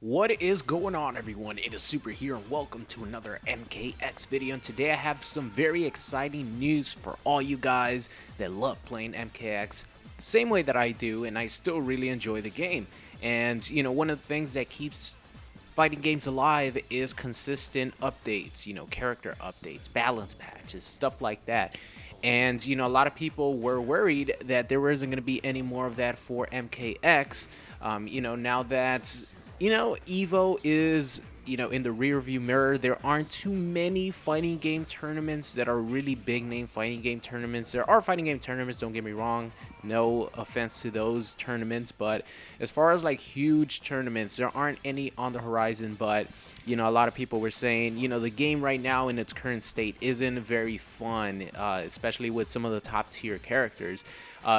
What is going on, everyone? It is Super here and welcome to another MKX video, and today I have some very exciting news for all you guys that love playing MKX the same way that I do, and I still really enjoy the game. And one of the things that keeps fighting games alive is consistent updates, character updates, balance patches, stuff like that. And a lot of people were worried that there wasn't going to be any more of that for MKX. Now that Evo is, in the rear view mirror, there aren't too many fighting game tournaments that are really big name fighting game tournaments. There are fighting game tournaments, don't get me wrong. No offense to those tournaments, but as far as like huge tournaments, there aren't any on the horizon. But a lot of people were saying, the game right now in its current state isn't very fun, especially with some of the top tier characters.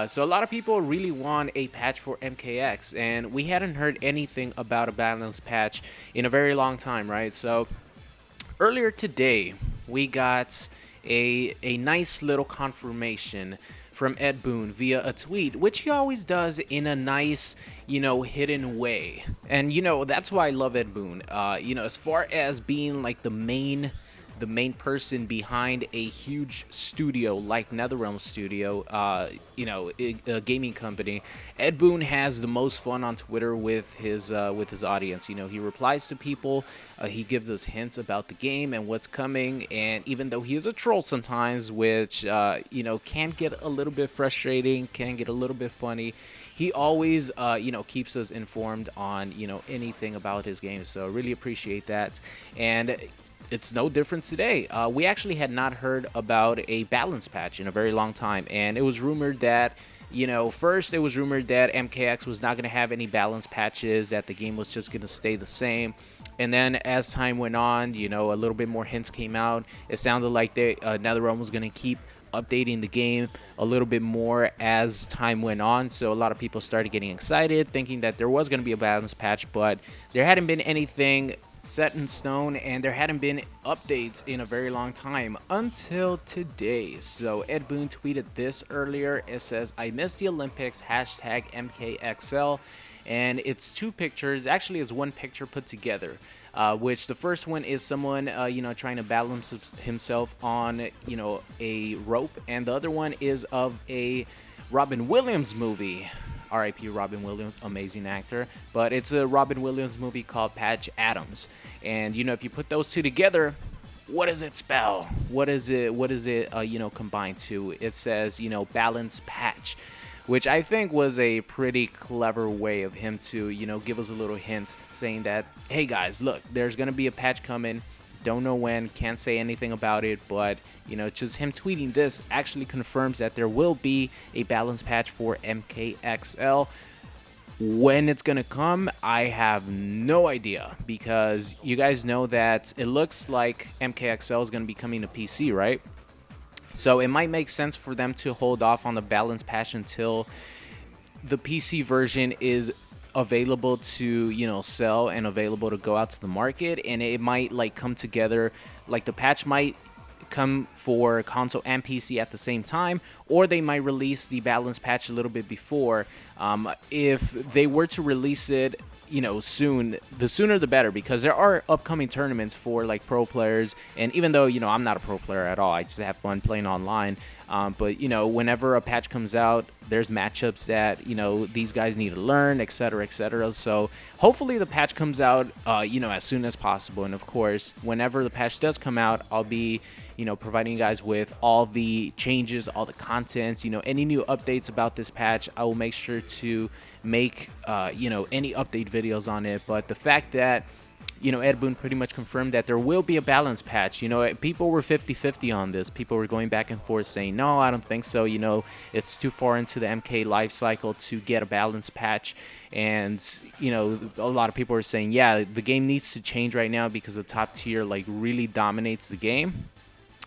So a lot of people really want a patch for MKX, and we hadn't heard anything about a balance patch in a very long time, right? So earlier today, we got a nice little confirmation from Ed Boon via a tweet, which he always does in a nice, hidden way. And, that's why I love Ed Boon. As far as being like the main person behind a huge studio like NetherRealm Studio, a gaming company, Ed Boon has the most fun on Twitter with his audience. He replies to people, he gives us hints about the game and what's coming, and even though he is a troll sometimes, which can get a little bit frustrating, can get a little bit funny, he always keeps us informed on anything about his game. So really appreciate that. And it's no different today. We actually had not heard about a balance patch in a very long time, and it was rumored that, first it was rumored that MKX was not going to have any balance patches, that the game was just going to stay the same. And then as time went on, a little bit more hints came out. It sounded like NetherRealm was going to keep updating the game a little bit more as time went on. So a lot of people started getting excited, thinking that there was going to be a balance patch, but there hadn't been anything set in stone, and there hadn't been updates in a very long time until today. So Ed Boon tweeted this earlier. It says, "I miss the Olympics, hashtag MKXL." And it's two pictures. Actually, it's one picture put together, which the first one is someone trying to balance himself on a rope, and the other one is of a Robin Williams movie. R.I.P. Robin Williams, amazing actor. But it's a Robin Williams movie called Patch Adams. And, if you put those two together, what does it spell? What is it combined to? It says, balance patch, which I think was a pretty clever way of him to, give us a little hint saying that, hey guys, look, there's going to be a patch coming. Don't know when, can't say anything about it, but just him tweeting this actually confirms that there will be a balance patch for MKXL. When it's gonna come, I have no idea, because you guys know that it looks like MKXL is gonna be coming to PC, right? So it might make sense for them to hold off on the balance patch until the PC version is available to sell and available to go out to the market, and it might like come together, like the patch might come for console and PC at the same time, or they might release the balance patch a little bit before. If they were to release it soon, the sooner the better, because there are upcoming tournaments for like pro players. And even though I'm not a pro player at all, I just have fun playing online, but whenever a patch comes out, there's matchups that these guys need to learn, etc., etc. So hopefully the patch comes out as soon as possible. And of course, whenever the patch does come out, I'll be providing you guys with all the changes, all the contents, any new updates about this patch. I will make sure to make any update videos on it. But the fact that Ed Boon pretty much confirmed that there will be a balance patch. People were 50-50 on this. People were going back and forth saying, no, I don't think so. It's too far into the MK life cycle to get a balance patch. And, a lot of people are saying, yeah, the game needs to change right now because the top tier like really dominates the game.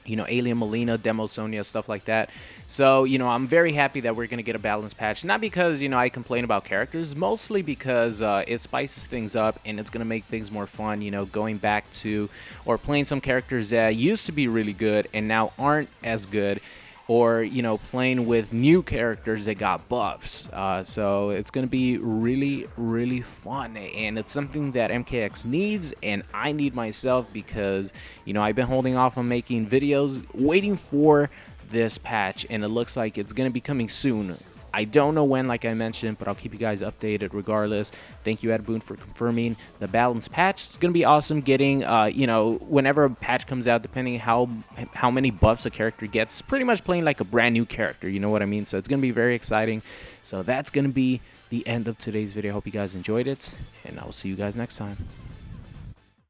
Alien Molina, Demo Sonia, stuff like that. So, I'm very happy that we're going to get a balance patch. Not because, I complain about characters, mostly because it spices things up and it's going to make things more fun, going back to or playing some characters that used to be really good and now aren't as good. or playing with new characters that got buffs. So it's gonna be really fun, and it's something that MKX needs and I need myself, because I've been holding off on making videos waiting for this patch, and it looks like it's gonna be coming soon. I don't know when, like I mentioned, but I'll keep you guys updated regardless. Thank you, Boon, for confirming the Blalance patch. It's going to be awesome getting, whenever a patch comes out, depending how many buffs a character gets, pretty much playing like a brand new character, you know what I mean? So it's going to be very exciting. So that's going to be the end of today's video. I hope you guys enjoyed it, and I will see you guys next time.